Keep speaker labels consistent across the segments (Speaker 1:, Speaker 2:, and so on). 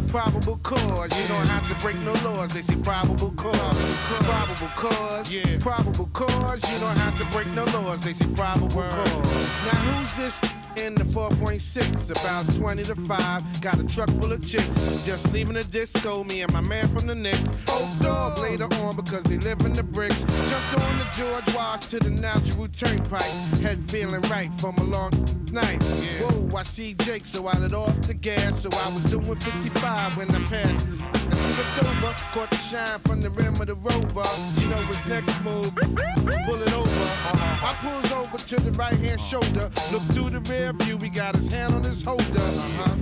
Speaker 1: Probable cause. You don't have to break no laws. They say probable cause. Probable cause. Yeah. Probable cause. You don't have to break no laws. They say probable cause. Now who's this in the 4.6? About 20 to 5. Got a truck full of chicks. Just leaving the disco. Me and my man from the Knicks. Old dog later on because they live in the bricks. Jumped on the George Wash to the natural turnpike. Head feeling right from a long night. Yeah. Whoa, I see Jake, so I let off the gas. So I was doing 55 when I passed this. As he looked over, caught the shine from the rim of the Rover. You know his next move, pull it over. I pulls over to the right hand shoulder. Look through the rear view, he got his hand on his holder.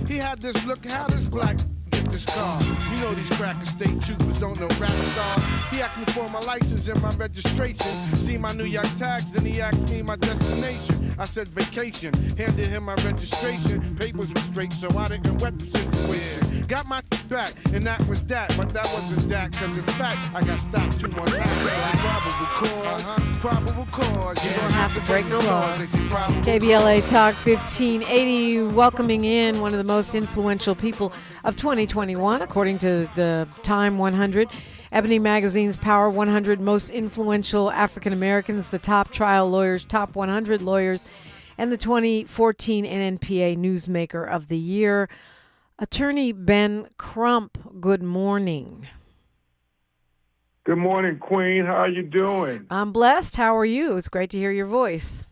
Speaker 1: He had this look, how this black get this car. You know these cracker state troopers don't know rap stars. He asked me for my license and my registration. See my New York tags, and he asked me my destination. I said vacation, handed him my registration. Papers were straight, so I didn't wet the situation. Got my back, and that was that. But that wasn't that, cause in fact, I got stopped 2 more times. Probable cause, probable cause. You don't have to break no laws.
Speaker 2: KBLA Talk 1580, welcoming in one of the most influential people of 2021, according to the Time 100. Ebony Magazine's Power 100 Most Influential African Americans, the top trial lawyers, top 100 lawyers, and the 2014 NNPA Newsmaker of the Year. Attorney Ben Crump, good morning.
Speaker 3: Good morning, Queen. How are you doing?
Speaker 2: I'm blessed. How are you? It's great to hear your voice.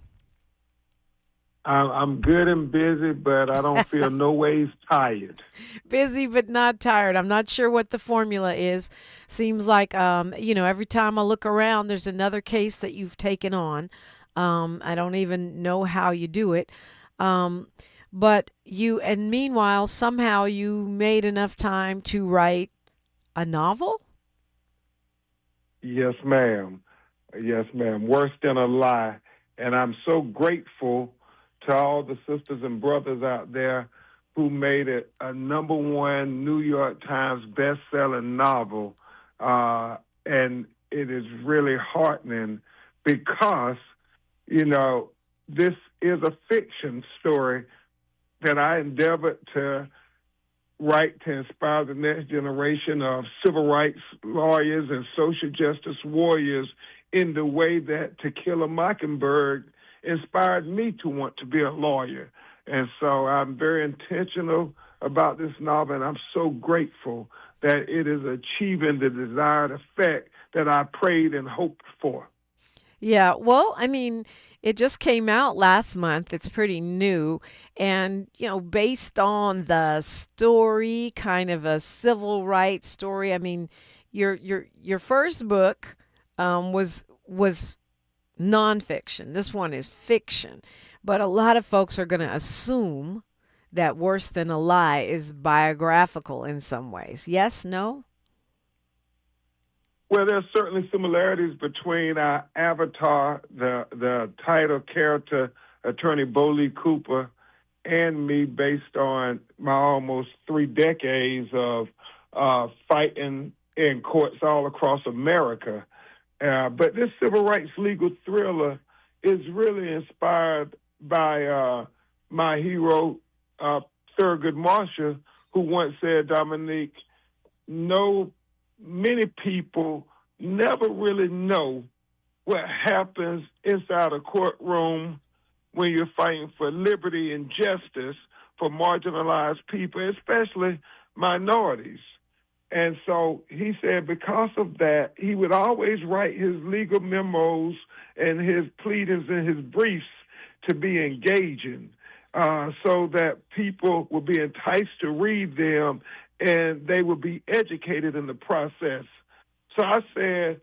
Speaker 3: I'm good and busy, but I don't feel no ways tired.
Speaker 2: Busy but not tired. I'm not sure what the formula is. Seems like, every time I look around, there's another case that you've taken on. I don't even know how you do it. But meanwhile, somehow you made enough time to write a novel?
Speaker 3: Yes, ma'am. Yes, ma'am. Worse than a lie. And I'm so grateful to all the sisters and brothers out there who made it a #1 New York Times best-selling novel. And it is really heartening because, this is a fiction story that I endeavored to write to inspire the next generation of civil rights lawyers and social justice warriors in the way that To Kill a Mockingbird inspired me to want to be a lawyer. And so I'm very intentional about this novel, and I'm so grateful that it is achieving the desired effect that I prayed and hoped for.
Speaker 2: Yeah, well, it just came out last month. It's pretty new. And, based on the story, kind of a civil rights story. Your first book was nonfiction. This one is fiction. But a lot of folks are going to assume that Worse Than a Lie is biographical in some ways. Yes, no?
Speaker 3: Well, there's certainly similarities between our avatar, the title character, Attorney Boley Cooper, and me based on my almost 3 decades of fighting in courts all across America. But this civil rights legal thriller is really inspired by my hero, Thurgood Marshall, who once said, Dominique, many people never really know what happens inside a courtroom when you're fighting for liberty and justice for marginalized people, especially minorities. And so he said because of that, he would always write his legal memos and his pleadings and his briefs to be engaging so that people would be enticed to read them and they would be educated in the process. So I said,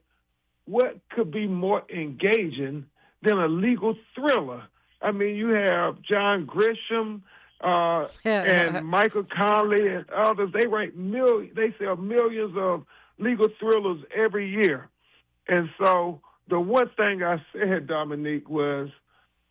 Speaker 3: what could be more engaging than a legal thriller? You have John Grisham and Michael Conley and others. They they sell millions of legal thrillers every year. And so the one thing I said, Dominique, was,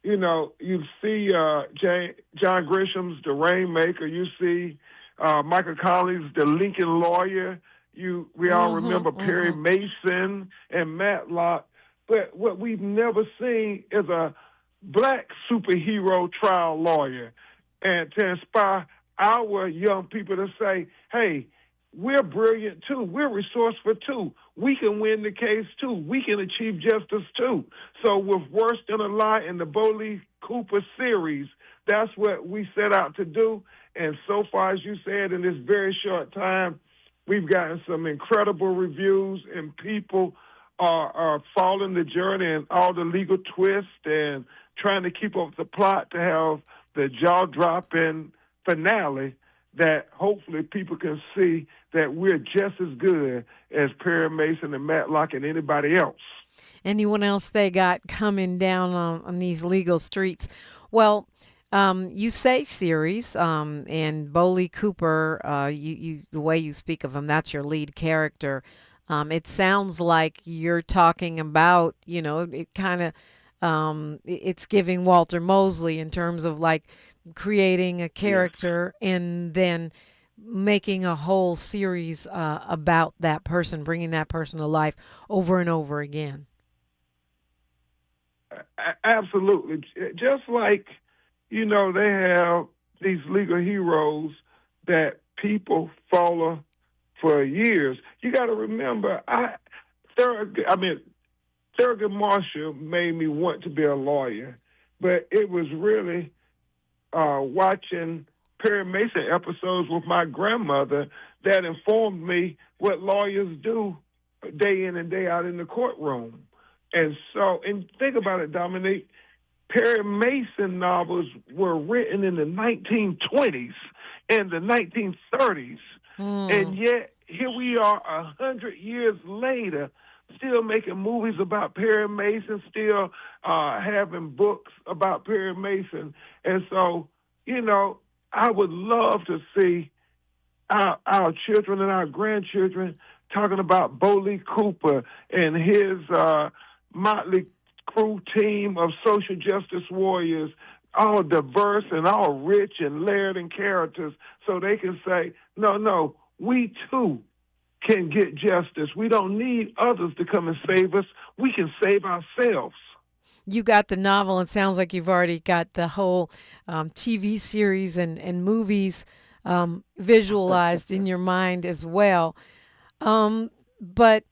Speaker 3: you see John Grisham's The Rainmaker, you see Michael Conley's The Lincoln Lawyer. We all remember Perry Mason and Matlock. But what we've never seen is a black superhero trial lawyer. And to inspire our young people to say, hey, we're brilliant too. We're resourceful too. We can win the case too. We can achieve justice too. So with Worse Than a Lie and the Boley Cooper series, that's what we set out to do. And so far, as you said, in this very short time, we've gotten some incredible reviews, and people are following the journey and all the legal twists and trying to keep up the plot to have the jaw-dropping finale that hopefully people can see that we're just as good as Perry Mason and Matlock and anybody else.
Speaker 2: Anyone else they got coming down on these legal streets? Well, you say series, and Boley Cooper, you the way you speak of him, that's your lead character. It sounds like you're talking about, it kind of, it's giving Walter Mosley in terms of like creating a character and then making a whole series about that person, bringing that person to life over and over again.
Speaker 3: Absolutely. Just like, they have these legal heroes that people follow for years. You got to remember, Thurgood Marshall made me want to be a lawyer, but it was really watching Perry Mason episodes with my grandmother that informed me what lawyers do day in and day out in the courtroom. And think about it, Dominique. Perry Mason novels were written in the 1920s and the 1930s. And yet, here we are 100 years later, still making movies about Perry Mason, still having books about Perry Mason. And so, I would love to see our children and our grandchildren talking about Boley Cooper and his motley crew team of social justice warriors, all diverse and all rich and layered in characters, so they can say, no, we too can get justice. We don't need others to come and save us. We can save ourselves.
Speaker 2: You got the novel. It sounds like you've already got the whole TV series and movies visualized in your mind as well. But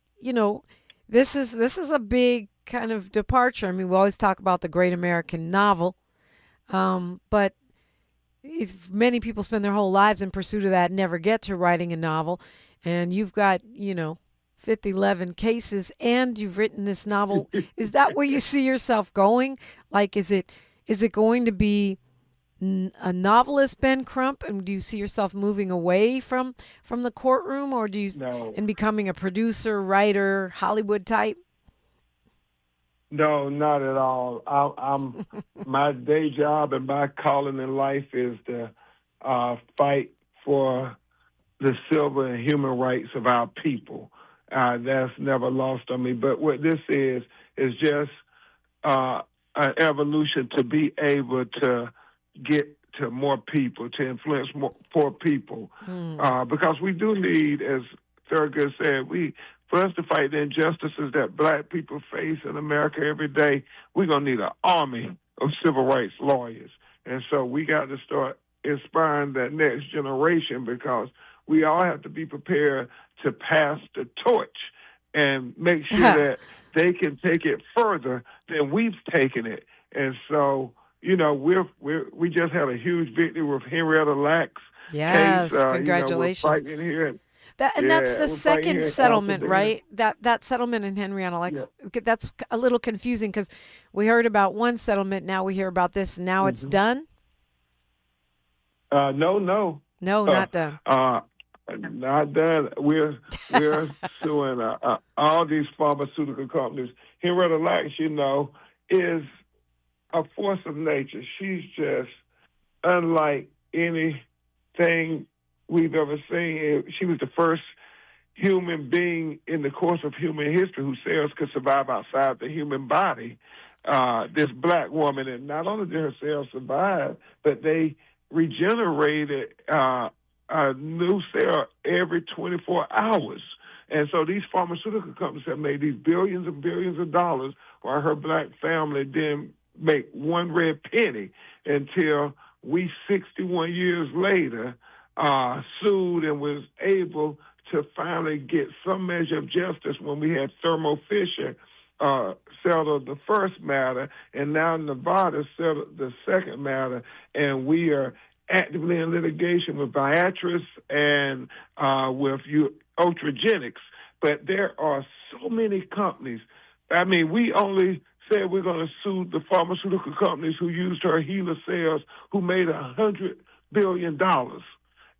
Speaker 2: this is a big kind of departure. I mean, we always talk about the great American novel, but if many people spend their whole lives in pursuit of that and never get to writing a novel. And you've got 11 cases, and you've written this novel. Is that where you see yourself going? Like, is it going to be a novelist, Ben Crump, and do you see yourself moving away from the courtroom, or and becoming a producer, writer, Hollywood type?
Speaker 3: No, not at all. I'm my day job and my calling in life is to fight for the civil and human rights of our people. That's never lost on me. But what this is just an evolution to be able to get to more people, to influence more people. Because we do need, as Thurgood said, for us to fight the injustices that black people face in America every day, we're going to need an army of civil rights lawyers. And so we got to start inspiring that next generation, because we all have to be prepared to pass the torch and make sure that they can take it further than we've taken it. And so, we just had a huge victory with Henrietta Lack's
Speaker 2: case.
Speaker 3: Yes,
Speaker 2: congratulations.
Speaker 3: we're fighting here.
Speaker 2: That's the second settlement, right? That settlement in Henrietta Lacks. Yeah. That's a little confusing because we heard about one settlement, now we hear about this, and now it's done?
Speaker 3: No,
Speaker 2: not done.
Speaker 3: Not done. We're suing all these pharmaceutical companies. Henrietta Lacks, is a force of nature. She's just unlike anything we've ever seen. She was the first human being in the course of human history whose cells could survive outside the human body. This black woman, and not only did her cells survive, but they regenerated a new cell every 24 hours. And so these pharmaceutical companies have made these billions and billions of dollars, while her black family didn't make one red penny until we 61 years later sued and was able to finally get some measure of justice when we had Thermo Fisher settled the first matter, and now Nevada settled the second matter, and we are actively in litigation with Viatris and with Ultragenics. But there are so many companies. I mean, we only said we're going to sue the pharmaceutical companies who used her HeLa cells, who made $100 billion.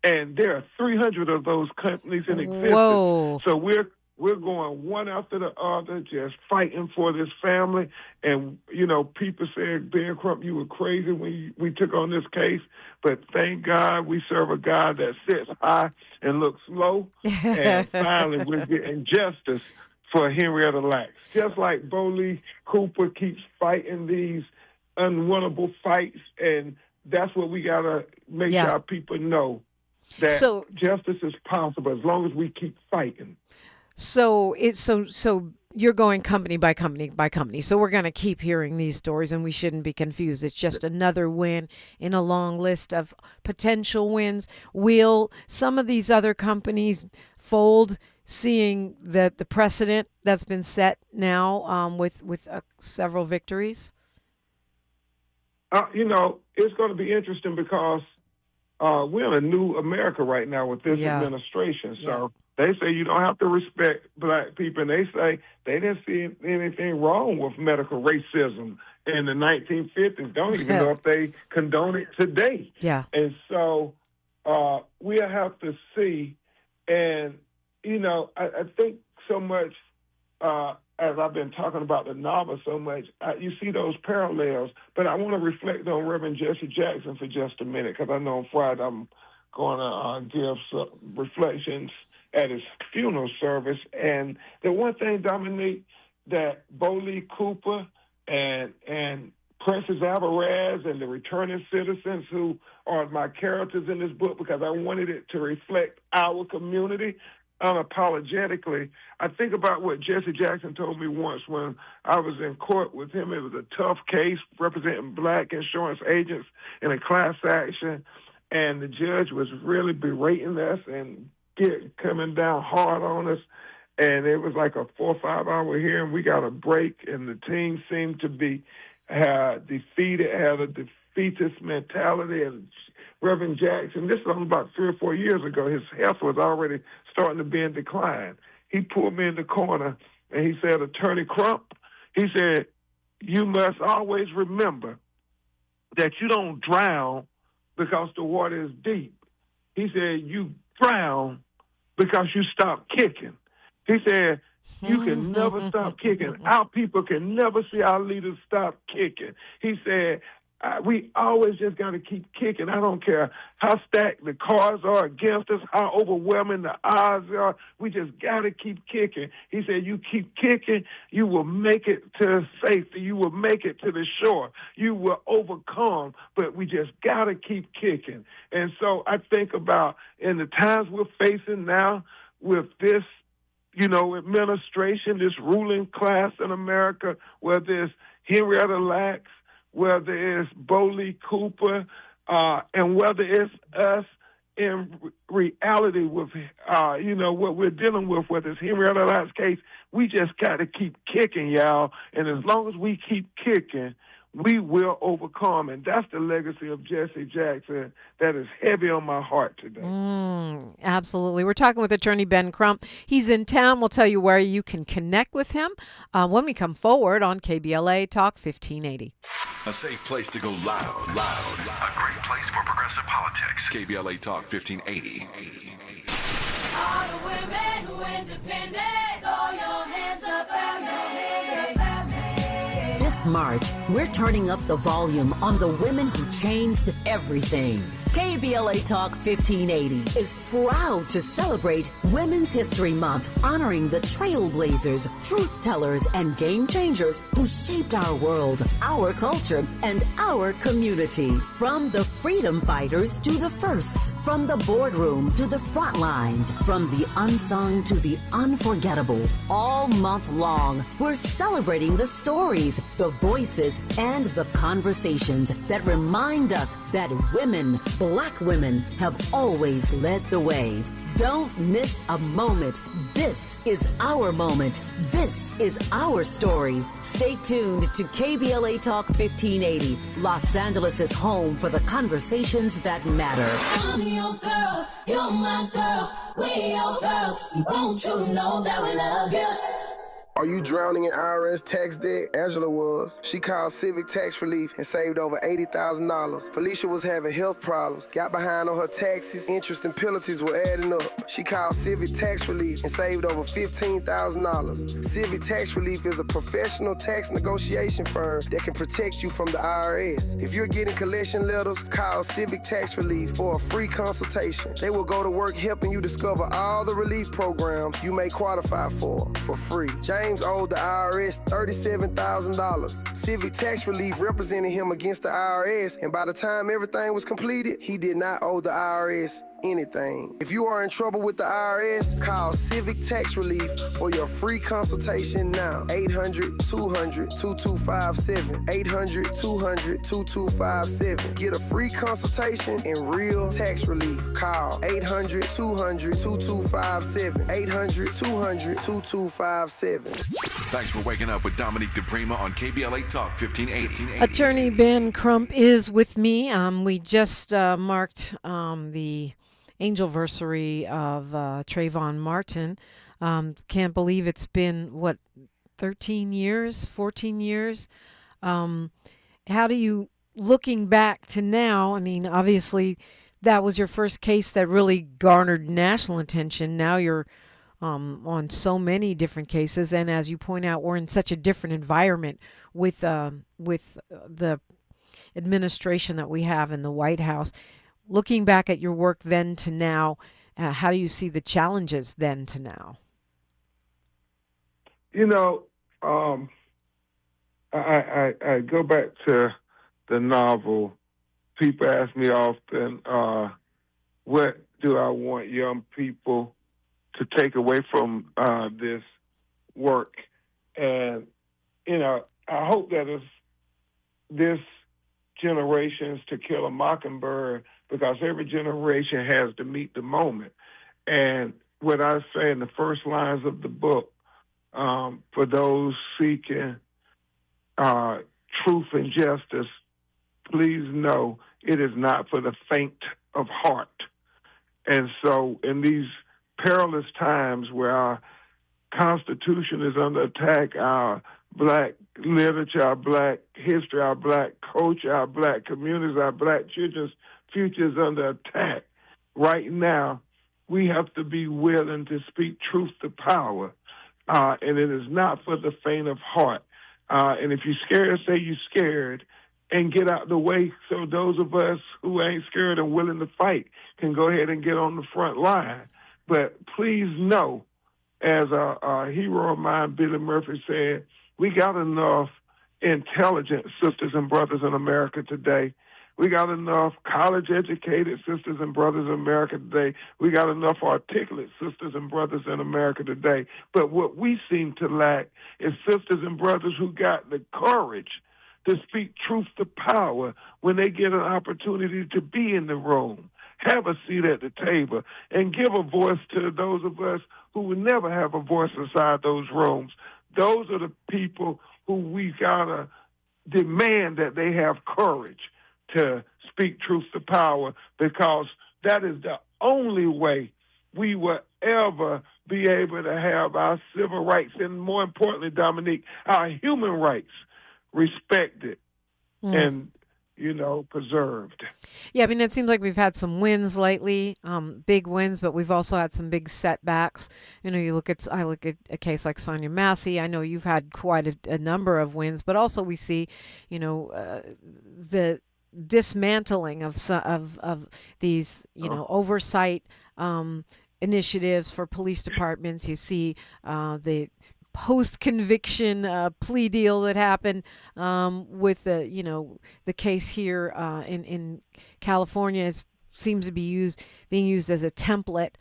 Speaker 3: And there are 300 of those companies in existence.
Speaker 2: Whoa.
Speaker 3: So we're going one after the other, just fighting for this family. And, you know, people said, Ben Crump, you were crazy when we took on this case. But thank God we serve a God that sits high and looks low. And finally, we're getting justice for Henrietta Lacks. Just like Bolee Cooper keeps fighting these unwinnable fights. And that's what we got to make sure our people know, that justice is possible as long as we keep fighting.
Speaker 2: So you're going company by company by company. So we're going to keep hearing these stories, and we shouldn't be confused. It's just another win in a long list of potential wins. Will some of these other companies fold, seeing that the precedent that's been set now with several victories?
Speaker 3: You know, it's going to be interesting because we're in a new America right now with this administration. So they say you don't have to respect black people, and they say they didn't see anything wrong with medical racism in the 1950s. Don't even know if they condone it today.
Speaker 2: Yeah.
Speaker 3: And so we'll have to see. And, you know, I think so much, as I've been talking about the novel so much, you see those parallels. But I want to reflect on Reverend Jesse Jackson for just a minute, because I know on Friday I'm going to give some reflections at his funeral service. And the one thing, Dominique, that Bolee Cooper and Princess Alvarez and the returning citizens who are my characters in this book, because I wanted it to reflect our community unapologetically. I think about what Jesse Jackson told me once when I was in court with him. It was a tough case representing black insurance agents in a class action, and the judge was really berating us and coming down hard on us. And it was like a 4 or 5 hour hearing. We got a break, and the team seemed to be defeated, had a defeatist mentality. And Reverend Jackson, this was about 3 or 4 years ago, his health was already starting to be in decline. He pulled me in the corner, and he said, Attorney Crump, he said, you must always remember that you don't drown because the water is deep. He said, you drown because you stop kicking. He said, you can never stop kicking. Our people can never see our leaders stop kicking. He said, we always just got to keep kicking. I don't care how stacked the cards are against us, how overwhelming the odds are. We just got to keep kicking. He said, you keep kicking, you will make it to safety. You will make it to the shore. You will overcome, but we just got to keep kicking. And so I think about in the times we're facing now with this, you know, administration, this ruling class in America, whether it's Henrietta Lacks, whether it's Bolee Cooper, and whether it's us in reality with, you know, what we're dealing with, whether it's Henrietta Lacks' case, we just got to keep kicking, y'all. And as long as we keep kicking, we will overcome. And that's the legacy of Jesse Jackson that is heavy on my heart today.
Speaker 2: Absolutely. We're talking with attorney Ben Crump. He's in town. We'll tell you where you can connect with him when we come forward on KBLA Talk 1580.
Speaker 4: A safe place to go loud. A great place for progressive politics. KBLA Talk 1580.
Speaker 5: All the women who independent, throw your hands up at me.
Speaker 6: This March, we're turning up the volume on the women who changed everything. KBLA Talk 1580 is proud to celebrate Women's History Month, honoring the trailblazers, truth tellers, and game changers who shaped our world, our culture, and our community. From the freedom fighters to the firsts, from the boardroom to the front lines, from the unsung to the unforgettable. All month long, we're celebrating the stories, the voices, and the conversations that remind us that women, Black women, have always led the way. Don't miss a moment. This is our moment. This is our story. Stay tuned to KBLA Talk 1580, Los Angeles' home for the conversations that matter.
Speaker 5: I'm your girl, you're my girl, we your girls. We want you to know that we love you.
Speaker 7: Are you drowning in IRS tax debt? Angela was. She called Civic Tax Relief and saved over $80,000. Felicia was having health problems, got behind on her taxes, interest and penalties were adding up. She called Civic Tax Relief and saved over $15,000. Civic Tax Relief is a professional tax negotiation firm that can protect you from the IRS. If you're getting collection letters, call Civic Tax Relief for a free consultation. They will go to work helping you discover all the relief programs you may qualify for free. James owed the IRS $37,000. Civic Tax Relief represented him against the IRS, and by the time everything was completed, he did not owe the IRS anything. If you are in trouble with the IRS, call Civic Tax Relief for your free consultation now. 800-200-2257. 800-200-2257. Get a free consultation and real tax relief. Call 800-200-2257. 800-200-2257.
Speaker 4: Thanks for waking up with Dominique DePrima on KBLA Talk 1580.
Speaker 2: Attorney Ben Crump is with me. We just marked the angelversary of Trayvon Martin. Can't believe it's been, 13 years, 14 years? How do you, looking back to now, I mean, obviously that was your first case that really garnered national attention. Now you're on so many different cases, and as you point out, we're in such a different environment with the administration that we have in the White House. Looking back at your work then to now, how do you see the challenges then to now?
Speaker 3: You know, I go back to the novel. People ask me often, what do I want young people to take away from this work? And, you know, I hope that it's this generation's To Kill a Mockingbird, because every generation has to meet the moment. And what I say in the first lines of the book, for those seeking truth and justice, please know it is not for the faint of heart. And so in these perilous times where our Constitution is under attack, our Black literature, our Black history, our Black culture, our Black communities, our Black children's future is under attack. Right now, we have to be willing to speak truth to power, and it is not for the faint of heart. And if you're scared, say you're scared and get out the way so those of us who ain't scared and willing to fight can go ahead and get on the front line. But please know, as a hero of mine, Billy Murphy, said, we got enough intelligent sisters and brothers in America today. We got enough college-educated sisters and brothers in America today. We got enough articulate sisters and brothers in America today. But what we seem to lack is sisters and brothers who got the courage to speak truth to power when they get an opportunity to be in the room, have a seat at the table, and give a voice to those of us who would never have a voice inside those rooms. Those are the people who we gotta demand that they have courage to speak truth to power, because that is the only way we will ever be able to have our civil rights and, more importantly, Dominique, our human rights respected and, preserved.
Speaker 2: Yeah, I mean, it seems like we've had some wins lately, big wins, but we've also had some big setbacks. I look at a case like Sonia Massey. I know you've had quite a number of wins, but also we see, the dismantling of these, oversight initiatives for police departments. You see the post-conviction plea deal that happened with the case here in California. It seems to be being used as a template.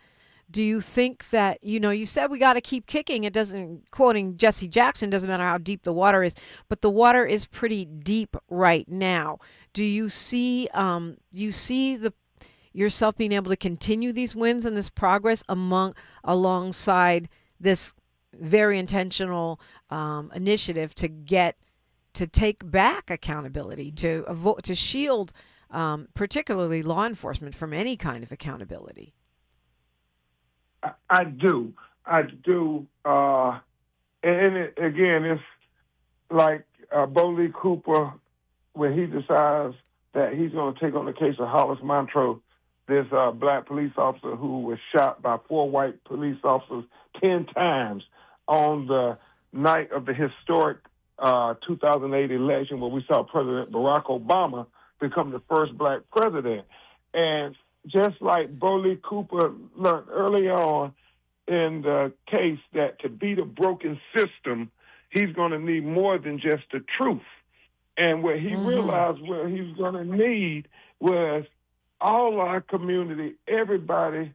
Speaker 2: Do you think that, you said we got to keep kicking? It doesn't, quoting Jesse Jackson, doesn't matter how deep the water is, but the water is pretty deep right now. Do you see yourself being able to continue these wins and this progress alongside this very intentional initiative to take back accountability, to shield particularly law enforcement from any kind of accountability?
Speaker 3: I do. And again, it's like Boley Cooper, when he decides that he's going to take on the case of Hollis Montreux, this black police officer who was shot by 4 white police officers 10 times on the night of the historic 2008 election, where we saw President Barack Obama become the first black president. And just like Boley Cooper learned early on in the case that to beat a broken system, he's going to need more than just the truth. And what he realized what he was going to need was all our community, everybody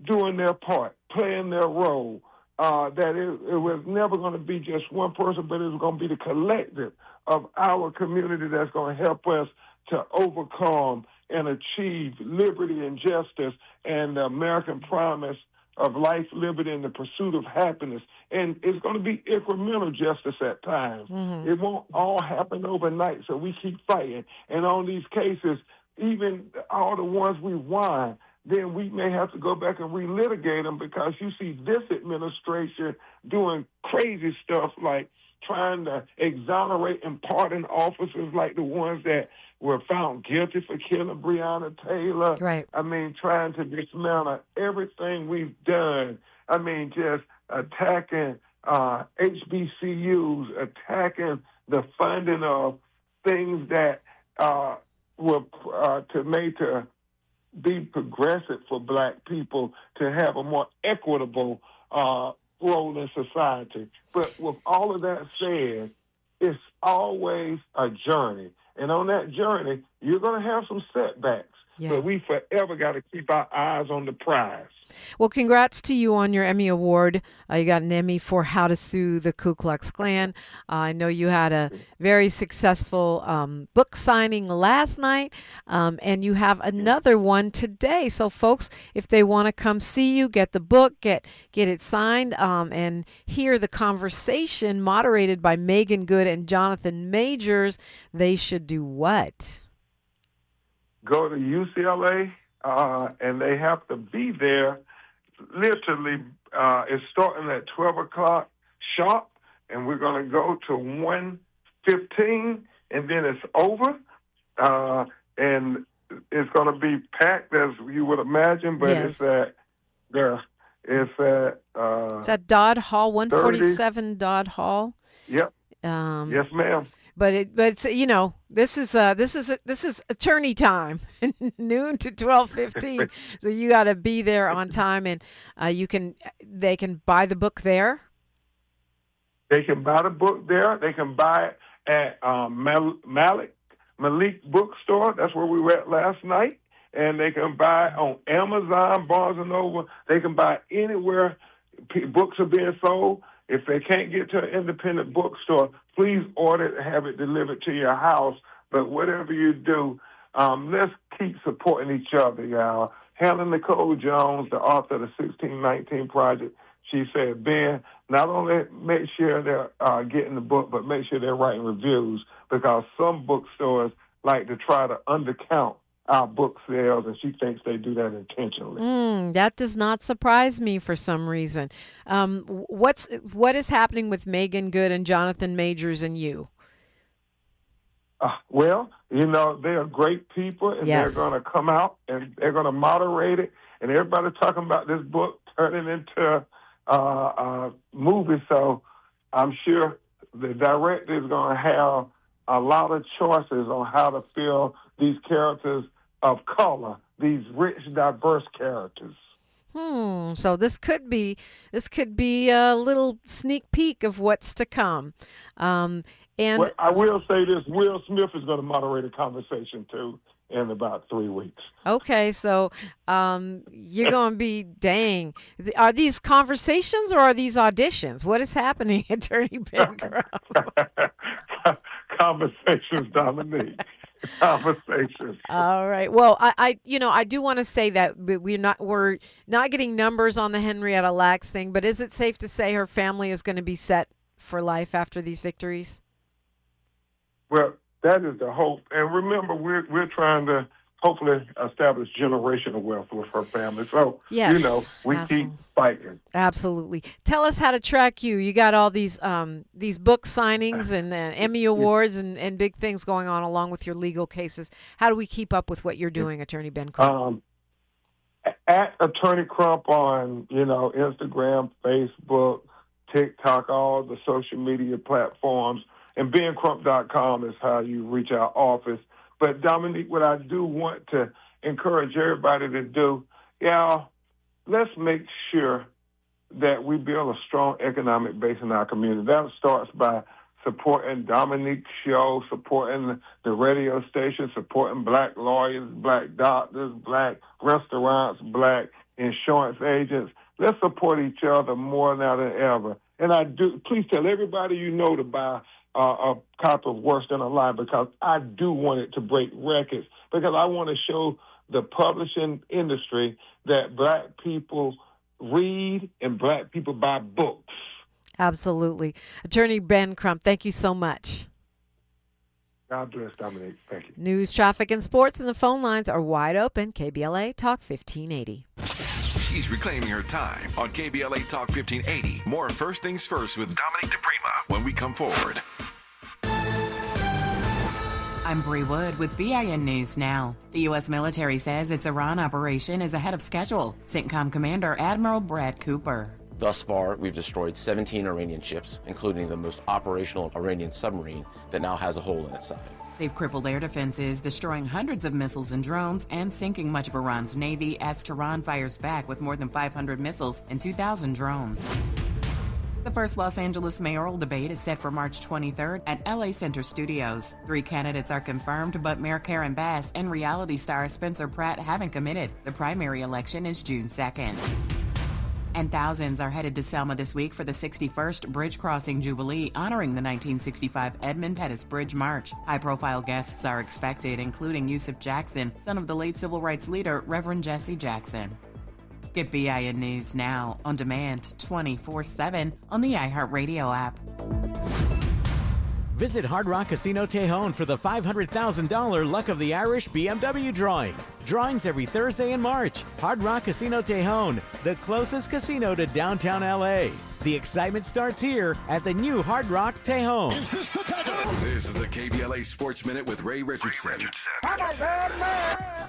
Speaker 3: doing their part, playing their role, that it was never going to be just one person, but it was going to be the collective of our community that's going to help us to overcome and achieve liberty and justice and the American promise of life, liberty, and the pursuit of happiness. And it's going to be incremental justice at times. It won't all happen overnight, so we keep fighting. And on these cases, even all the ones we won, then we may have to go back and relitigate them, because you see this administration doing crazy stuff like trying to exonerate and pardon officers like the ones that were found guilty for killing Breonna Taylor.
Speaker 2: Right.
Speaker 3: I mean, trying to dismantle everything we've done. I mean, just attacking HBCUs, attacking the funding of things that were made to be progressive for black people, to have a more equitable role in society. But with all of that said, it's always a journey. And on that journey, you're going to have some setbacks.
Speaker 2: Yeah.
Speaker 3: But we forever got to keep our eyes on the prize.
Speaker 2: Well, congrats to you on your Emmy Award. You got an Emmy for How to Sue the Ku Klux Klan. I know you had a very successful book signing last night, and you have another one today. So, folks, if they want to come see you, get the book, get it signed, and hear the conversation moderated by Megan Good and Jonathan Majors, they should do what?
Speaker 3: Go to UCLA, and they have to be there. Literally, it's starting at 12 o'clock sharp, and we're going to go to 1:15, and then it's over. And it's going to be packed, as you would imagine, but
Speaker 2: Yes.
Speaker 3: It's
Speaker 2: at Dodd Hall, 147 Dodd Hall.
Speaker 3: Yep. Yes, ma'am.
Speaker 2: But it's this is attorney time, noon to 12:15. So you got to be there on time, and they can buy the book there.
Speaker 3: They can buy the book there. They can buy it at Malik Bookstore. That's where we were at last night. And they can buy it on Amazon, Barnes & Noble. They can buy it anywhere books are being sold. If they can't get to an independent bookstore, please order it and have it delivered to your house. But whatever you do, let's keep supporting each other, y'all. Hannah Nicole Jones, the author of the 1619 Project, she said, Ben, not only make sure they're getting the book, but make sure they're writing reviews, because some bookstores like to try to undercount our book sales, and she thinks they do that intentionally.
Speaker 2: That does not surprise me for some reason. What is happening with Megan Good and Jonathan Majors and you?
Speaker 3: Well, they're great people, and
Speaker 2: Yes.
Speaker 3: They're going to come out, and they're going to moderate it, and everybody's talking about this book turning into a movie, so I'm sure the director is going to have a lot of choices on how to fill these characters of color, these rich, diverse characters.
Speaker 2: So this could be a little sneak peek of what's to come. And
Speaker 3: Well, I will say this: Will Smith is going to moderate a conversation too in about 3 weeks.
Speaker 2: okay, so you're going to be dang. Are these conversations or are these auditions? What is happening, Attorney Ben Crump?
Speaker 3: Conversations, Dominique. Conversations.
Speaker 2: All right. Well, I do want to say that we're not getting numbers on the Henrietta Lacks thing, but is it safe to say her family is going to be set for life after these victories?
Speaker 3: Well, that is the hope. And remember, we're trying to hopefully establish generational wealth with her family. So,
Speaker 2: Yes,
Speaker 3: we
Speaker 2: absolutely.
Speaker 3: keep fighting.
Speaker 2: Absolutely. Tell us how to track you. You got all these book signings and Emmy Awards and big things going on along with your legal cases. How do we keep up with what you're doing, Attorney Ben Crump?
Speaker 3: At Attorney Crump on, Instagram, Facebook, TikTok, all the social media platforms. And bencrump.com is how you reach our office. But, Dominique, what I do want to encourage everybody to do, let's make sure that we build a strong economic base in our community. That starts by supporting Dominique's show, supporting the radio station, supporting black lawyers, black doctors, black restaurants, black insurance agents. Let's support each other more now than ever. And please tell everybody you know to buy a copy of Worse Than a Lie, because I do want it to break records, because I want to show the publishing industry that black people read and black people buy books.
Speaker 2: Absolutely. Attorney Ben Crump, thank you so much.
Speaker 3: God bless, Dominique. Thank you.
Speaker 2: News, traffic, and sports, and the phone lines are wide open. KBLA Talk 1580.
Speaker 4: She's reclaiming her time on KBLA Talk 1580. More First Things First with Dominique DePrima when we come forward.
Speaker 8: I'm Bree Wood with BIN News Now. The U.S. military says its Iran operation is ahead of schedule. CENTCOM Commander Admiral Brad Cooper.
Speaker 9: Thus far, we've destroyed 17 Iranian ships, including the most operational Iranian submarine that now has a hole in its side.
Speaker 8: They've crippled air defenses, destroying hundreds of missiles and drones, and sinking much of Iran's navy as Tehran fires back with more than 500 missiles and 2,000 drones. The first Los Angeles mayoral debate is set for March 23rd at LA Center Studios. 3 candidates are confirmed, but Mayor Karen Bass and reality star Spencer Pratt haven't committed. The primary election is June 2nd. And thousands are headed to Selma this week for the 61st Bridge Crossing Jubilee, honoring the 1965 Edmund Pettus Bridge March. High-profile guests are expected, including Yusuf Jackson, son of the late civil rights leader Reverend Jesse Jackson. Get BIN News Now on demand 24/7 on the iHeartRadio app.
Speaker 10: Visit Hard Rock Casino Tejon for the $500,000 Luck of the Irish BMW drawing. Drawings every Thursday in March. Hard Rock Casino Tejon, the closest casino to downtown LA. The excitement starts here at the new Hard Rock Tejon.
Speaker 4: This is the KBLA Sports Minute with Ray Richardson.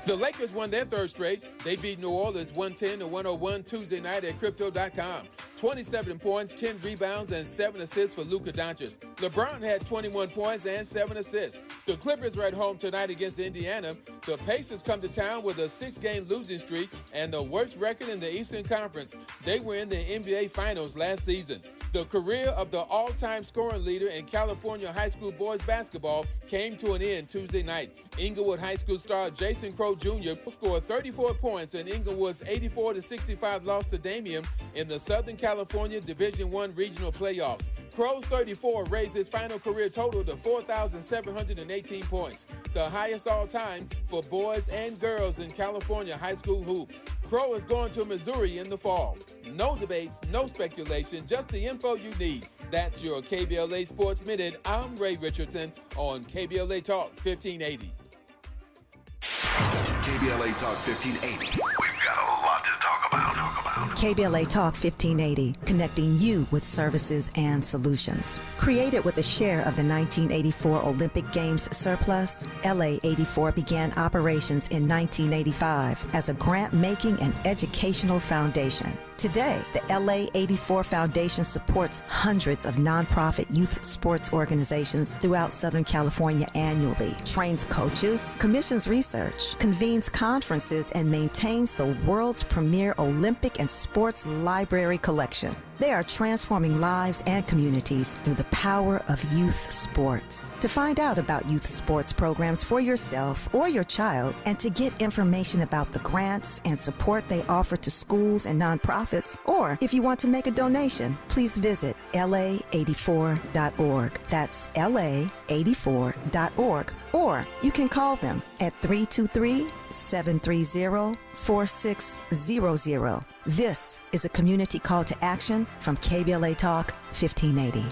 Speaker 11: The Lakers won their third straight. They beat New Orleans 110-101 Tuesday night at Crypto.com. 27 points, 10 rebounds, and 7 assists for Luka Doncic. LeBron had 21 points and 7 assists. The Clippers are at home tonight against Indiana. The Pacers come to town with a 6-game losing streak and the worst record in the Eastern Conference. They were in the NBA Finals last season. The career of the all-time scoring leader in California high school boys basketball came to an end Tuesday night. Inglewood High School star Jason Crow Jr. scored 34 points in Inglewood's 84-65 loss to Damian in the Southern California Division I regional playoffs. Crow's 34 raised his final career total to 4,718 points, the highest all time for boys and girls in California high school hoops. Crow is going to Missouri in the fall. No debates, no speculation, just the info you need. That's your KBLA Sports Minute. I'm Ray Richardson on KBLA Talk 1580.
Speaker 4: KBLA Talk 1580. We've got a lot to talk about.
Speaker 6: KBLA Talk 1580, connecting you with services and solutions. Created with a share of the 1984 Olympic Games surplus, LA 84 began operations in 1985 as a grant-making and educational foundation.
Speaker 12: Today, the LA 84 Foundation supports hundreds of nonprofit youth sports organizations throughout Southern California annually, trains coaches, commissions research, convenes conferences, and maintains the world's premier Olympic and sports library collection. They are transforming lives and communities through the power of youth sports. To find out about youth sports programs for yourself or your child, and to get information about the grants and support they offer to schools and nonprofits, or if you want to make a donation, please visit la84.org. That's la84.org. Or you can call them at 323-730-4600. This is a community call to action from KBLA Talk 1580.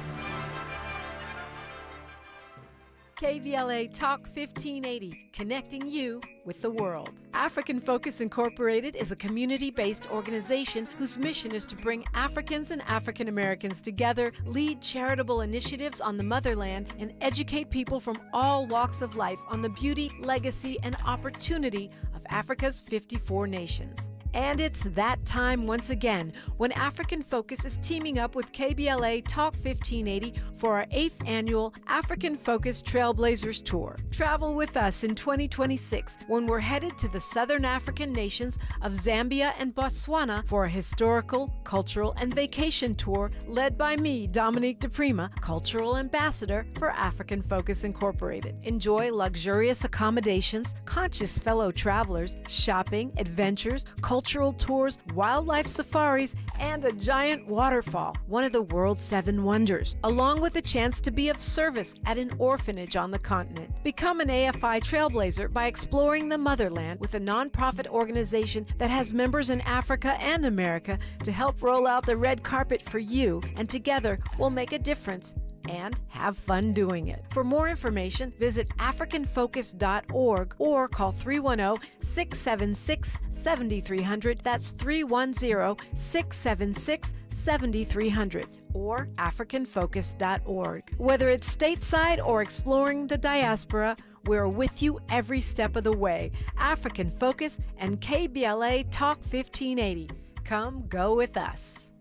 Speaker 2: KBLA Talk 1580, connecting you with the world. African Focus Incorporated is a community-based organization whose mission is to bring Africans and African Americans together, lead charitable initiatives on the motherland, and educate people from all walks of life on the beauty, legacy, and opportunity of Africa's 54 nations. And it's that time once again when African Focus is teaming up with KBLA Talk 1580 for our 8th annual African Focus Trailblazers Tour. Travel with us in 2026 when we're headed to the southern African nations of Zambia and Botswana for a historical, cultural, and vacation tour led by me, Dominique DePrima, Cultural Ambassador for African Focus Incorporated. Enjoy luxurious accommodations, conscious fellow travelers, shopping, adventures, cultural tours, wildlife safaris, and a giant waterfall, one of the world's 7 wonders, along with a chance to be of service at an orphanage on the continent. Become an AFI trailblazer by exploring the motherland with a nonprofit organization that has members in Africa and America to help roll out the red carpet for you, and together we'll make a difference and have fun doing it. For more information, visit africanfocus.org or call 310-676-7300. That's 310-676-7300 or africanfocus.org. Whether it's stateside or exploring the diaspora, we're with you every step of the way. African Focus and KBLA Talk 1580. Come go with us.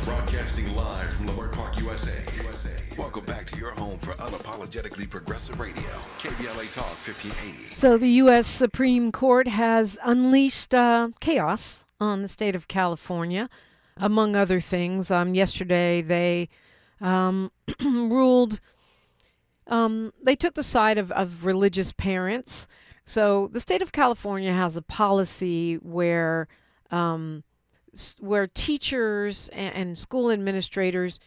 Speaker 4: Broadcasting live from Leimert Park, USA. Welcome back to your home for unapologetically progressive radio, KBLA Talk 1580.
Speaker 2: So the U.S. Supreme Court has unleashed chaos on the state of California, among other things. Yesterday they ruled, they took the side of religious parents. So the state of California has a policy where teachers and school administrators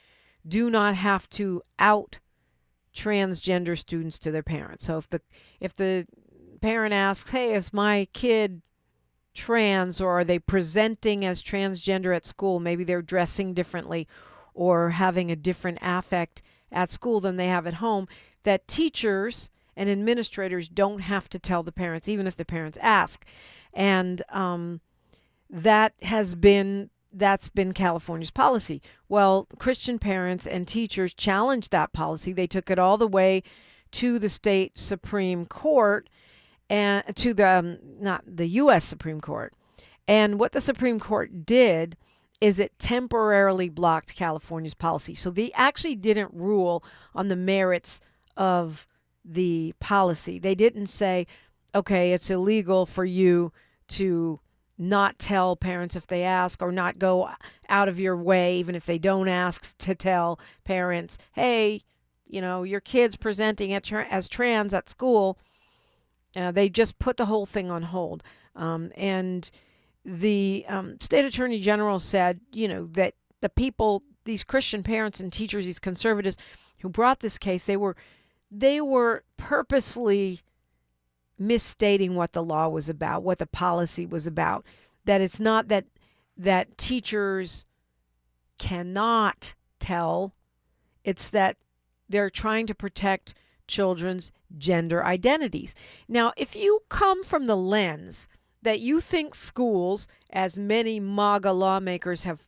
Speaker 2: do not have to out transgender students to their parents. So if the parent asks, "Hey, is my kid trans, or are they presenting as transgender at school?" Maybe they're dressing differently or having a different affect at school than they have at home, that teachers and administrators don't have to tell the parents, even if the parents ask. And that's been California's policy. Well, Christian parents and teachers challenged that policy. They took it all the way to the state Supreme Court and to not the U.S. Supreme Court. And what the Supreme Court did is it temporarily blocked California's policy. So they actually didn't rule on the merits of the policy. They didn't say, okay, it's illegal for you to not tell parents if they ask, or not go out of your way, even if they don't ask, to tell parents, hey, your kid's presenting as trans at school. They just put the whole thing on hold. And the state attorney general said, that the people, these Christian parents and teachers, these conservatives who brought this case, they were purposely misstating what the law was about, what the policy was about. That it's not that teachers cannot tell, it's that they're trying to protect children's gender identities. Now, if you come from the lens that you think schools, as many MAGA lawmakers have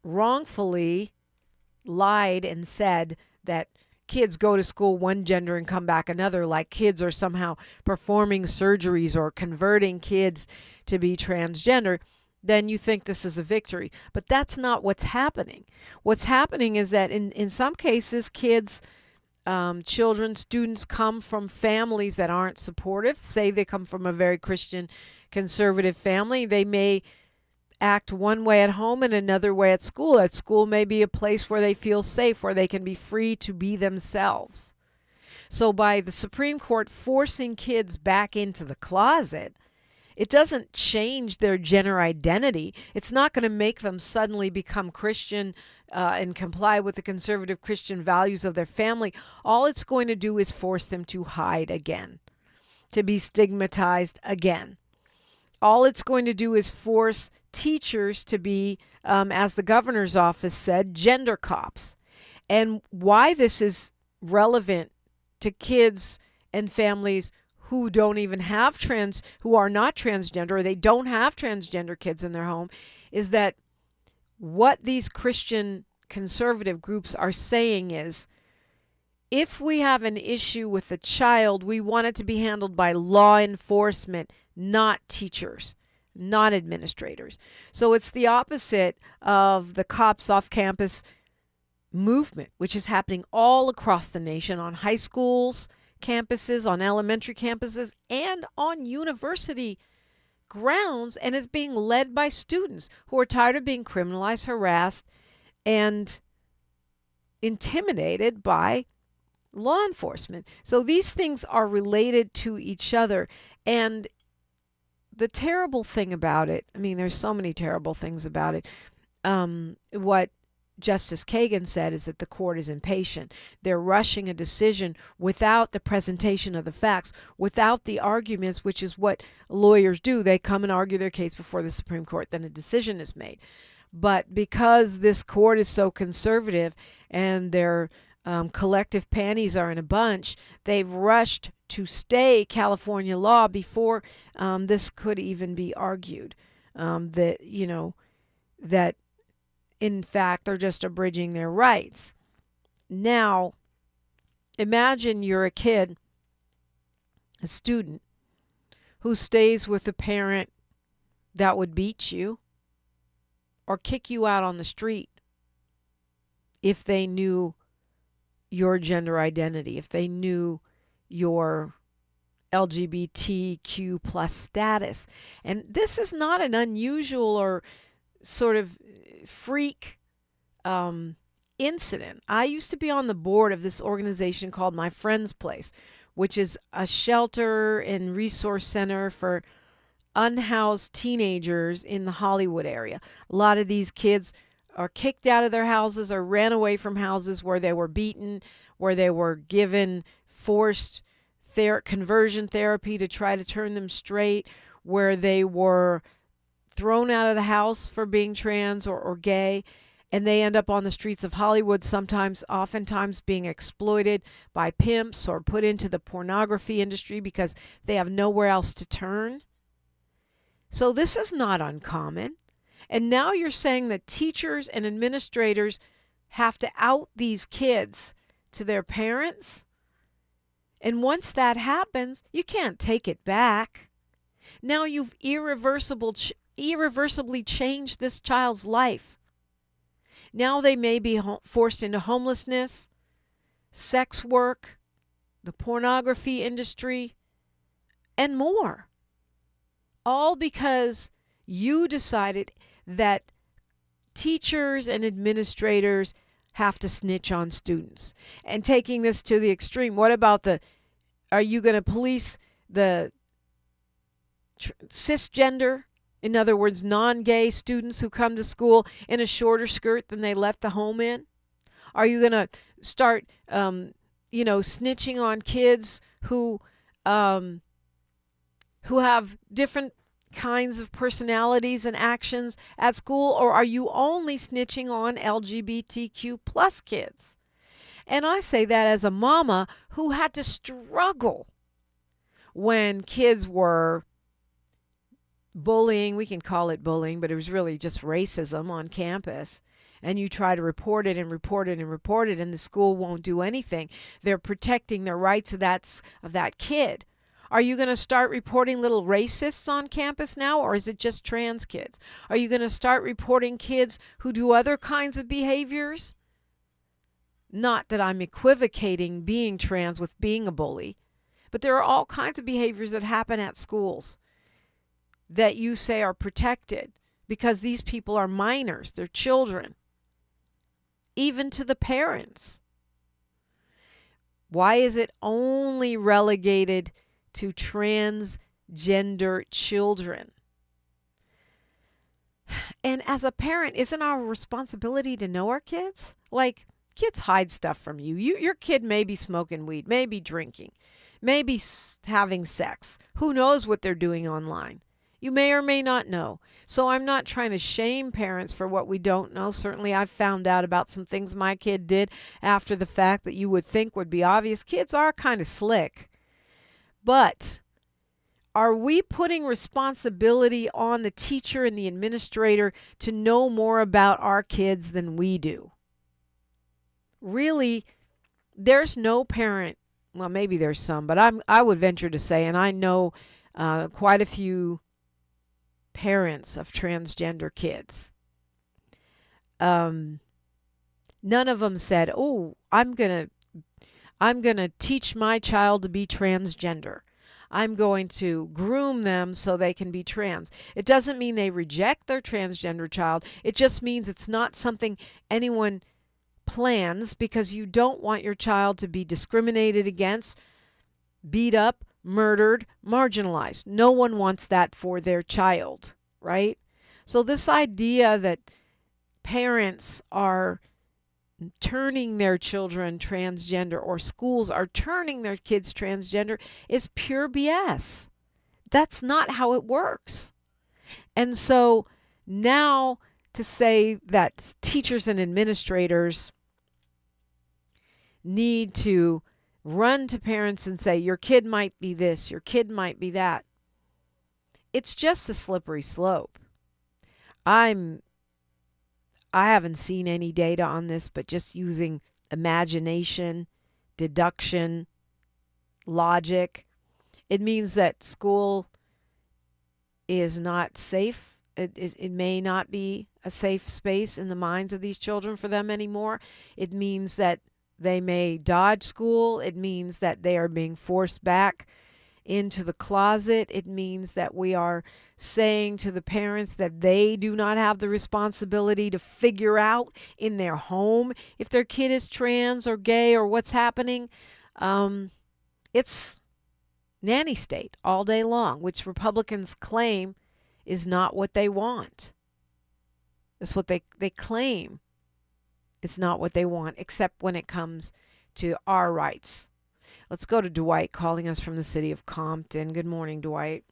Speaker 2: wrongfully lied and said that kids go to school one gender and come back another, like kids are somehow performing surgeries or converting kids to be transgender, then you think this is a victory. But that's not what's happening. What's happening is that in some cases, kids, children, students come from families that aren't supportive. Say they come from a very Christian, conservative family. They may act one way at home and another way at school. At school may be a place where they feel safe, where they can be free to be themselves. So by the Supreme Court forcing kids back into the closet, it doesn't change their gender identity. It's not going to make them suddenly become Christian and comply with the conservative Christian values of their family. All it's going to do is force them to hide again, to be stigmatized again. All it's going to do is force teachers to be, as the governor's office said, gender cops. And why this is relevant to kids and families who don't even have who are not transgender, or they don't have transgender kids in their home, is that what these Christian conservative groups are saying is, if we have an issue with a child, we want it to be handled by law enforcement, not teachers, not administrators. So it's the opposite of the cops off campus movement, which is happening all across the nation on high schools, campuses, on elementary campuses, and on university grounds, and is being led by students who are tired of being criminalized, harassed, and intimidated by law enforcement. So these things are related to each other. And the terrible thing about it, I mean, there's so many terrible things about it. What Justice Kagan said is that the court is impatient. They're rushing a decision without the presentation of the facts, without the arguments, which is what lawyers do. They come and argue their case before the Supreme Court, then a decision is made. But because this court is so conservative and their collective panties are in a bunch, they've rushed to stay California law before this could even be argued. That in fact, they're just abridging their rights. Now, imagine you're a kid, a student, who stays with a parent that would beat you or kick you out on the street if they knew your gender identity, if they knew your LGBTQ plus status. And this is not an unusual or sort of freak incident. I used to be on the board of this organization called My Friend's Place, which is a shelter and resource center for unhoused teenagers in the Hollywood area. A lot of these kids are kicked out of their houses or ran away from houses where they were beaten, where they were given forced conversion therapy to try to turn them straight, where they were thrown out of the house for being trans or gay, and they end up on the streets of Hollywood, oftentimes being exploited by pimps or put into the pornography industry because they have nowhere else to turn. So this is not uncommon. And now you're saying that teachers and administrators have to out these kids to their parents? And once that happens, you can't take it back. Now you've irreversibly changed this child's life. Now they may be forced into homelessness, sex work, the pornography industry, and more. All because you decided that teachers and administrators have to snitch on students. And taking this to the extreme, what about are you going to police the cisgender, in other words, non-gay students who come to school in a shorter skirt than they left the home in? Are you going to start, snitching on kids who have different kinds of personalities and actions at school? Or are you only snitching on LGBTQ plus kids? And I say that as a mama who had to struggle when kids were bullying. We can call it bullying, but it was really just racism on campus. and you try to report it and report it and report it, and the school won't do anything. They're protecting the rights of that kid. Are you going to start reporting little racists on campus now, or is it just trans kids? Are you going to start reporting kids who do other kinds of behaviors? Not that I'm equivocating being trans with being a bully, but there are all kinds of behaviors that happen at schools that you say are protected because these people are minors, they're children, even to the parents. Why is it only relegated to transgender children? And as a parent, isn't our responsibility to know our kids? Like, kids hide stuff from you. Your kid may be smoking weed, may be drinking, may be having sex. Who knows what they're doing online? You may or may not know. So I'm not trying to shame parents for what we don't know. Certainly I've found out about some things my kid did after the fact that you would think would be obvious. Kids are kind of slick. But are we putting responsibility on the teacher and the administrator to know more about our kids than we do? Really, there's no parent, well, maybe there's some, but I would venture to say, and I know quite a few parents of transgender kids. None of them said, "Oh, I'm gonna teach my child to be transgender. I'm going to groom them so they can be trans." It doesn't mean they reject their transgender child. It just means it's not something anyone plans, because you don't want your child to be discriminated against, beat up, murdered, marginalized. No one wants that for their child, right? So this idea that parents are turning their children transgender, or schools are turning their kids transgender, is pure BS. That's not how it works. And so now to say that teachers and administrators need to run to parents and say, your kid might be this, your kid might be that, it's just a slippery slope. I haven't seen any data on this, but just using imagination, deduction, logic, it means that school is not safe. It may not be a safe space in the minds of these children for them anymore. It means that they may dodge school. It means that they are being forced back into the closet. It means that we are saying to the parents that they do not have the responsibility to figure out in their home if their kid is trans or gay or what's happening. It's nanny state all day long, which Republicans claim is not what they want. It's what they claim. It's not what they want, except when it comes to our rights. Let's go to Dwight calling us from the city of Compton. Good morning, Dwight.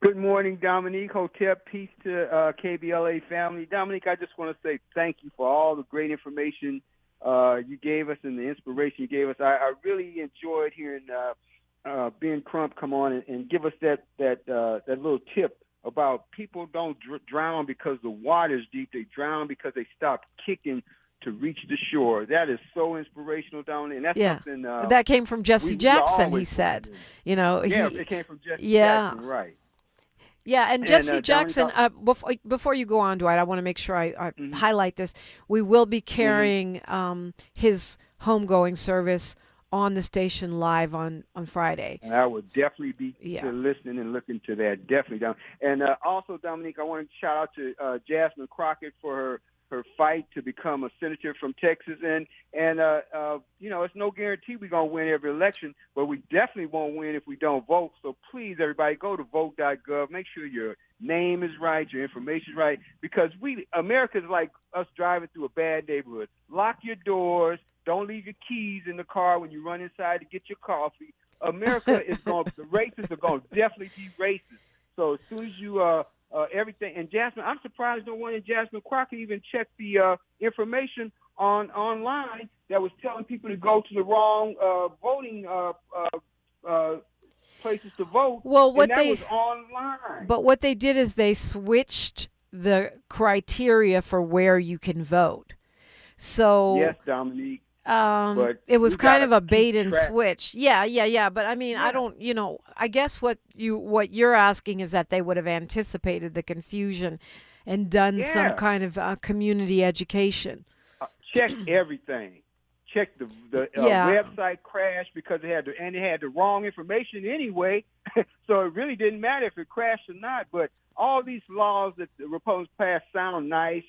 Speaker 13: Good morning, Dominique. Hotep, peace to KBLA family. Dominique, I just want to say thank you for all the great information you gave us and the inspiration you gave us. I really enjoyed hearing Ben Crump come on and give us that little tip about people don't drown because the water's deep. They drown because they stop kicking to reach the shore. That is so inspirational, Dominic. And that's something
Speaker 2: that came from Jesse Jackson. He said,
Speaker 13: it came from Jesse Jackson, right?
Speaker 2: Yeah, and Jesse Jackson. Before you go on, Dwight, I want to make sure I highlight this. We will be carrying his homegoing service on the station live on Friday.
Speaker 13: And I would definitely be listening and looking to that. Definitely, and also, Dominique, I want to shout out to Jasmine Crockett for her fight to become a senator from Texas. And it's no guarantee we're going to win every election, but we definitely won't win if we don't vote. So please, everybody, go to vote.gov. Make sure your name is right, your information is right, because America is like us driving through a bad neighborhood. Lock your doors. Don't leave your keys in the car when you run inside to get your coffee. America the racists are going to definitely be racist. So as soon as you everything. And Jasmine, I'm surprised no one in Jasmine Crockett even checked the information online that was telling people to go to the wrong voting places to vote.
Speaker 2: Well,
Speaker 13: that was online.
Speaker 2: But what they did is they switched the criteria for where you can vote. So
Speaker 13: yes, Dominique.
Speaker 2: But it was kind of a bait and switch. Yeah. But I mean, I don't, I guess what you're asking is that they would have anticipated the confusion and done some kind of community education.
Speaker 13: Check everything. Check the website crashed because it had the wrong information anyway. So it really didn't matter if it crashed or not. But all these laws that the Republicans passed sound nice,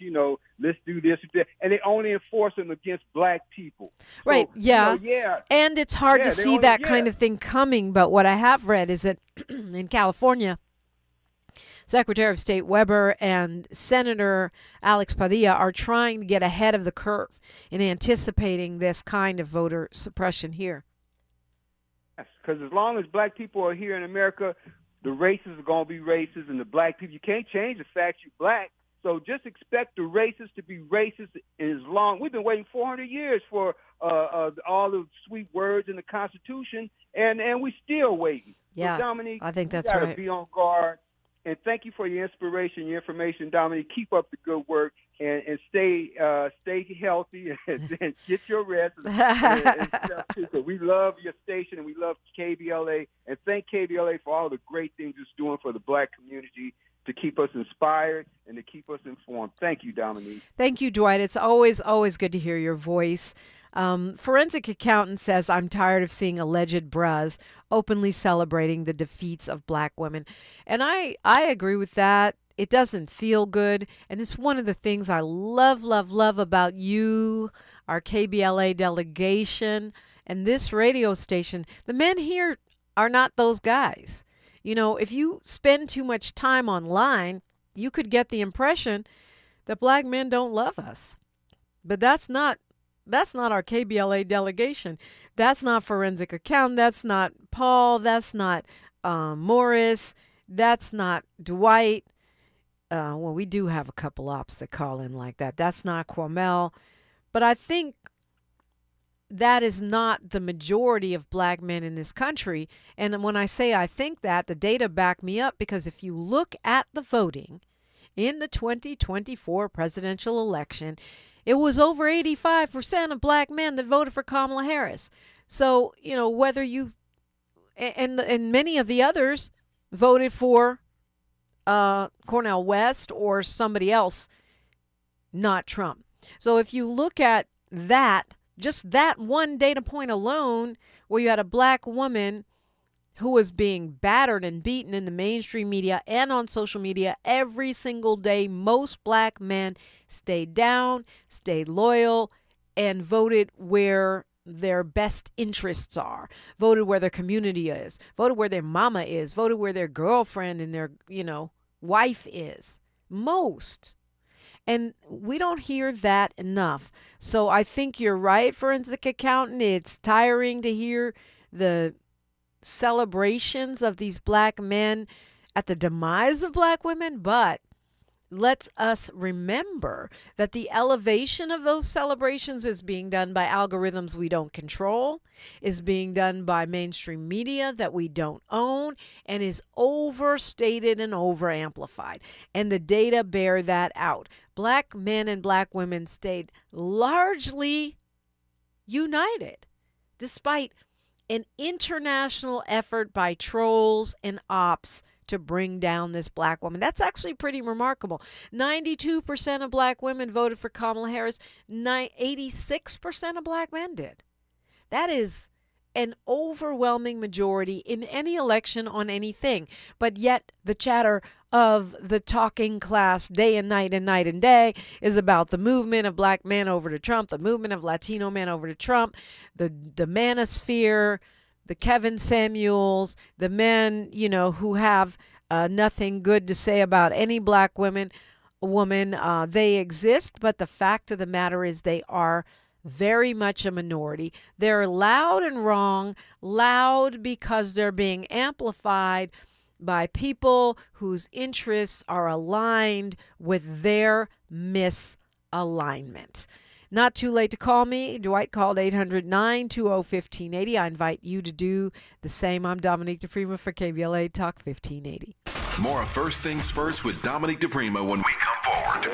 Speaker 13: let's do this, and they only enforce them against black people.
Speaker 2: Right,
Speaker 13: so,
Speaker 2: yeah. And it's hard to see that kind of thing coming, but what I have read is that in California, Secretary of State Weber and Senator Alex Padilla are trying to get ahead of the curve in anticipating this kind of voter suppression here.
Speaker 13: Yes, because as long as black people are here in America, the racists are going to be racist, and the black people, you can't change the fact you're black. So just expect the racists to be racist as long. We've been waiting 400 years for all the sweet words in the Constitution, and we're still waiting.
Speaker 2: Yeah,
Speaker 13: so Dominique,
Speaker 2: I think that's
Speaker 13: you gotta
Speaker 2: right.
Speaker 13: be on guard. And thank you for your inspiration, your information, Dominique. Keep up the good work and stay healthy and get your rest. And stuff too, 'cause we love your station and we love KBLA. And thank KBLA for all the great things it's doing for the black community to keep us inspired and to keep us informed. Thank you, Dominique.
Speaker 2: Thank you, Dwight. It's always good to hear your voice. Forensic accountant says, I'm tired of seeing alleged bras openly celebrating the defeats of black women. And I agree with that. It doesn't feel good. And it's one of the things I love about you, our KBLA delegation, and this radio station. The men here are not those guys. If you spend too much time online, you could get the impression that black men don't love us. But that's not our KBLA delegation. That's not Forensic Accountant. That's not Paul. That's not Morris. That's not Dwight. Well, we do have a couple ops that call in like that. That's not Quamel. But I think that is not the majority of black men in this country. And when I say I think that, the data back me up, because if you look at the voting in the 2024 presidential election, it was over 85% of black men that voted for Kamala Harris. So, whether you and many of the others voted for Cornel West or somebody else, not Trump. So if you look at that, just that one data point alone, where you had a black woman who was being battered and beaten in the mainstream media and on social media every single day, most black men stayed down, stayed loyal, and voted where their best interests are, voted where their community is, voted where their mama is, voted where their girlfriend and their, wife is. Most. And we don't hear that enough. So I think you're right, Forensic Accountant. It's tiring to hear the celebrations of these black men at the demise of black women, but let's us remember that the elevation of those celebrations is being done by algorithms we don't control, is being done by mainstream media that we don't own, and is overstated and overamplified. And the data bear that out. Black men and black women stayed largely united, despite an international effort by trolls and ops to bring down this black woman. That's actually pretty remarkable. 92% of black women voted for Kamala Harris. 86% of black men did. That is an overwhelming majority in any election on anything. But yet the chatter of the talking class day and night and night and day is about the movement of black men over to Trump, the movement of Latino men over to Trump, the manosphere, the Kevin Samuels, the men, who have nothing good to say about any black woman. They exist, but the fact of the matter is they are very much a minority. They're loud and wrong, loud because they're being amplified by people whose interests are aligned with their misalignment. Not too late to call me. Dwight called 800-920-1580. I invite you to do the same. I'm Dominique DePrima for KBLA Talk 1580.
Speaker 4: More of First Things First with Dominique DePrima when we come back. forward.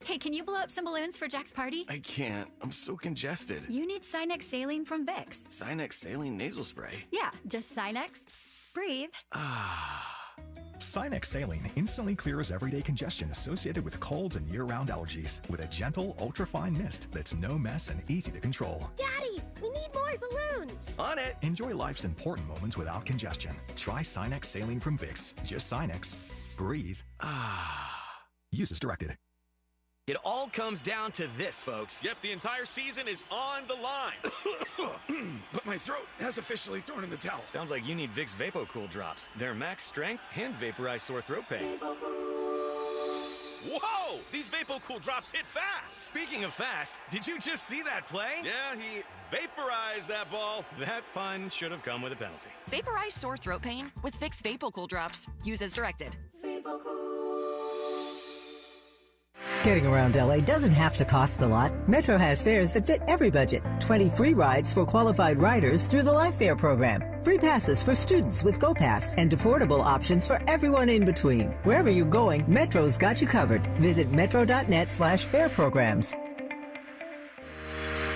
Speaker 14: Hey, can you blow up some balloons for Jack's party?
Speaker 15: I can't. I'm so congested.
Speaker 14: You need Sinex Saline from Vicks.
Speaker 15: Sinex Saline nasal spray?
Speaker 14: Yeah, just Sinex. Breathe.
Speaker 16: Sinex Saline instantly clears everyday congestion associated with colds and year-round allergies with a gentle, ultra-fine mist that's no mess and easy to control.
Speaker 17: Daddy, we need more balloons.
Speaker 15: On it.
Speaker 16: Enjoy life's important moments without congestion. Try Sinex Saline from Vicks. Just Sinex. Breathe. Use as directed.
Speaker 18: It all comes down to this, folks.
Speaker 19: Yep, the entire season is on the line.
Speaker 18: But my throat has officially thrown in the towel. Sounds like you need Vicks VapoCool drops. They're max strength and vaporize sore throat pain.
Speaker 19: Whoa! These VapoCool drops hit fast.
Speaker 18: Speaking of fast, did you just see that play?
Speaker 19: Yeah, he vaporized that ball.
Speaker 18: That pun should have come with a penalty.
Speaker 20: Vaporize sore throat pain with Vicks VapoCool drops. Use as directed.
Speaker 21: Getting around LA doesn't have to cost a lot. Metro has fares that fit every budget. 20 free rides for qualified riders through the Life Fare program. Free passes for students with GoPass and affordable options for everyone in between. Wherever you're going, Metro's got you covered. Visit metro.net/fare programs.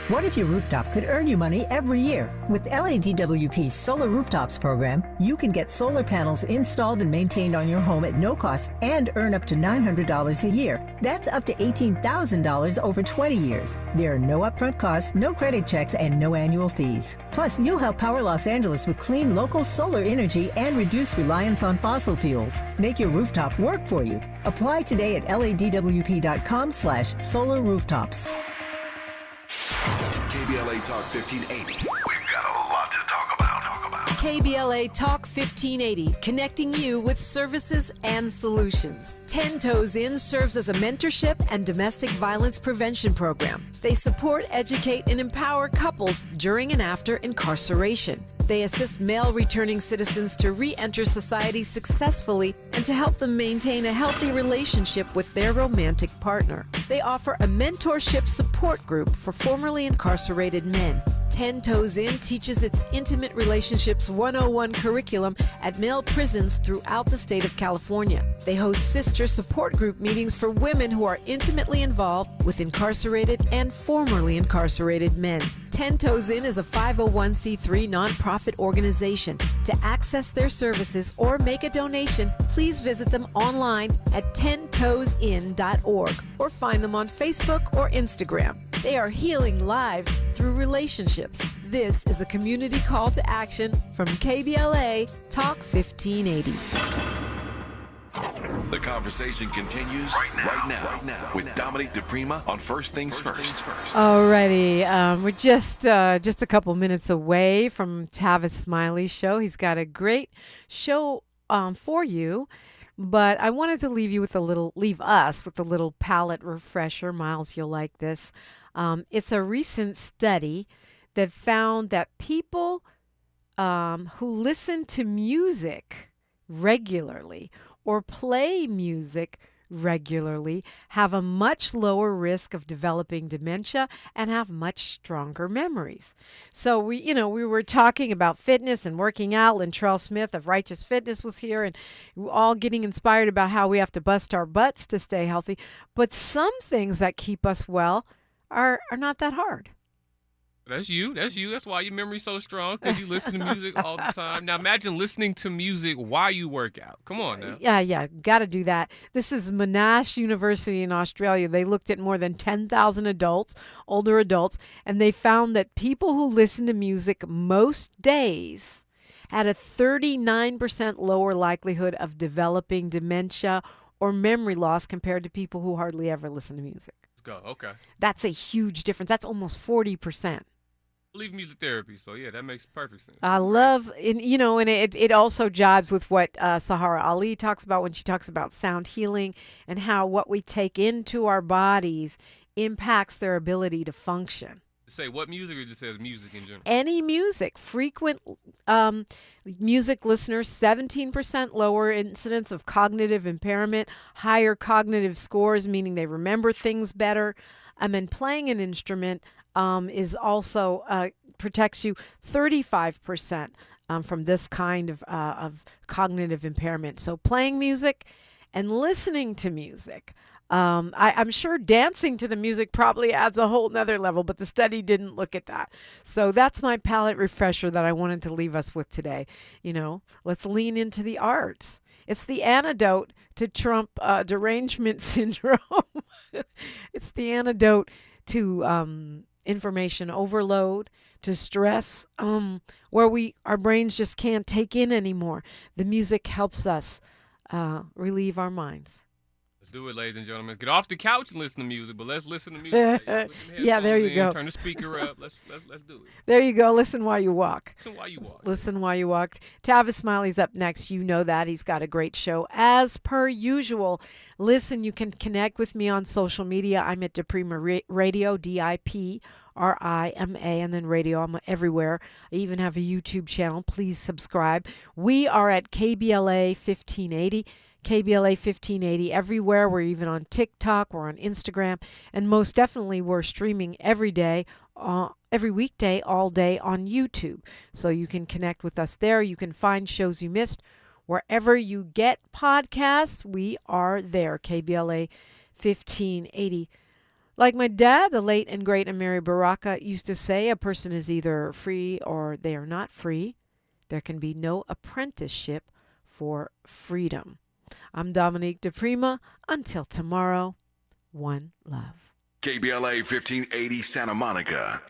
Speaker 21: What if your rooftop could earn you money every year? With LADWP's Solar Rooftops program, you can get solar panels installed and maintained on your home at no cost and earn up to $900 a year. That's up to $18,000 over 20 years. There are no upfront costs, no credit checks, and no annual fees. Plus, you'll help power Los Angeles with clean local solar energy and reduce reliance on fossil fuels. Make your rooftop work for you. Apply today at ladwp.com/solar rooftops.
Speaker 4: KBLA Talk 1580. We've got a lot to talk about.
Speaker 2: KBLA Talk 1580, connecting you with services and solutions. 10 Toes In serves as a mentorship and domestic violence prevention program. They support, educate, and empower couples during and after incarceration. They assist male returning citizens to re-enter society successfully and to help them maintain a healthy relationship with their romantic partner. They offer a mentorship support group for formerly incarcerated men. 10 Toes In teaches its Intimate Relationships 101 curriculum at male prisons throughout the state of California. They host sister support group meetings for women who are intimately involved with incarcerated and formerly incarcerated men. 10 Toes In is a 501c3 nonprofit organization. To access their services or make a donation, please visit them online at 10toesin.org or find them on Facebook or Instagram. They are healing lives through relationships. This is a community call to action from KBLA Talk 1580.
Speaker 4: The conversation continues right now with Dominique DePrima on First Things First.
Speaker 2: Alrighty, we're just a couple minutes away from Tavis Smiley's show. He's got a great show for you, but I wanted to leave us with a little palate refresher. Miles, you'll like this. It's a recent study that found that people who listen to music regularly or play music regularly have a much lower risk of developing dementia and have much stronger memories. So we were talking about fitness and working out. Lintrell Smith of Righteous Fitness was here, and we're all getting inspired about how we have to bust our butts to stay healthy. But some things that keep us well are not that hard.
Speaker 22: That's you. That's why your memory's so strong, because you listen to music all the time. Now imagine listening to music while you work out. Come on now.
Speaker 2: Yeah, got to do that. This is Monash University in Australia. They looked at more than 10,000 older adults, and they found that people who listen to music most days had a 39% lower likelihood of developing dementia or memory loss compared to people who hardly ever listen to music.
Speaker 22: Let's go. Okay.
Speaker 2: That's a huge difference. That's almost 40%.
Speaker 22: I leave music therapy, so yeah, that makes perfect sense.
Speaker 2: I love, and it also jives with what Sahara Ali talks about when she talks about sound healing and how what we take into our bodies impacts their ability to function.
Speaker 22: Say what music, or just says music in general?
Speaker 2: Any music. Frequent music listeners, 17% lower incidence of cognitive impairment, higher cognitive scores, meaning they remember things better. And playing an instrument is also protects you 35% from this kind of cognitive impairment. So playing music and listening to music. I'm sure dancing to the music probably adds a whole nother level, but the study didn't look at that. So that's my palate refresher that I wanted to leave us with today. Let's lean into the arts. It's the antidote to Trump derangement syndrome. It's the antidote to information overload, to stress, where our brains just can't take in anymore. The music helps us relieve our minds.
Speaker 22: Let's do it, ladies and gentlemen. Get off the couch and listen to music, but let's listen to music.
Speaker 2: Yeah, there you go.
Speaker 22: Turn the speaker up. Let's do it.
Speaker 2: There you go. Listen while you walk.
Speaker 22: Listen while you walk.
Speaker 2: Tavis Smiley's up next. You know that. He's got a great show as per usual. Listen, you can connect with me on social media. I'm at Diprima Radio, DIPRIMA, and then radio. I'm everywhere. I even have a YouTube channel. Please subscribe. We are at KBLA 1580. KBLA 1580 everywhere. We're even on TikTok. We're on Instagram. And most definitely, we're streaming every day, every weekday, all day on YouTube. So you can connect with us there. You can find shows you missed. Wherever you get podcasts, we are there. KBLA 1580. Like my dad, the late and great Amiri Baraka, used to say, a person is either free or they are not free. There can be no apprenticeship for freedom. I'm Dominique DePrima. Until tomorrow, one love.
Speaker 4: KBLA 1580 Santa Monica.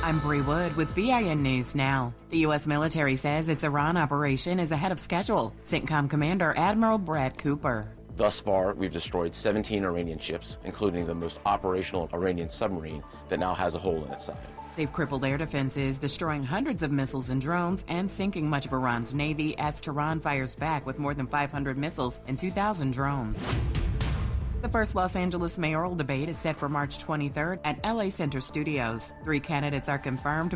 Speaker 8: I'm Bree Wood with BIN News Now. The U.S. military says its Iran operation is ahead of schedule. CENTCOM Commander Admiral Brad Cooper.
Speaker 9: Thus far, we've destroyed 17 Iranian ships, including the most operational Iranian submarine that now has a hole in its side.
Speaker 8: They've crippled air defenses, destroying hundreds of missiles and drones, and sinking much of Iran's navy as Tehran fires back with more than 500 missiles and 2,000 drones. The first Los Angeles mayoral debate is set for March 23rd at LA Center Studios. 3 candidates are confirmed.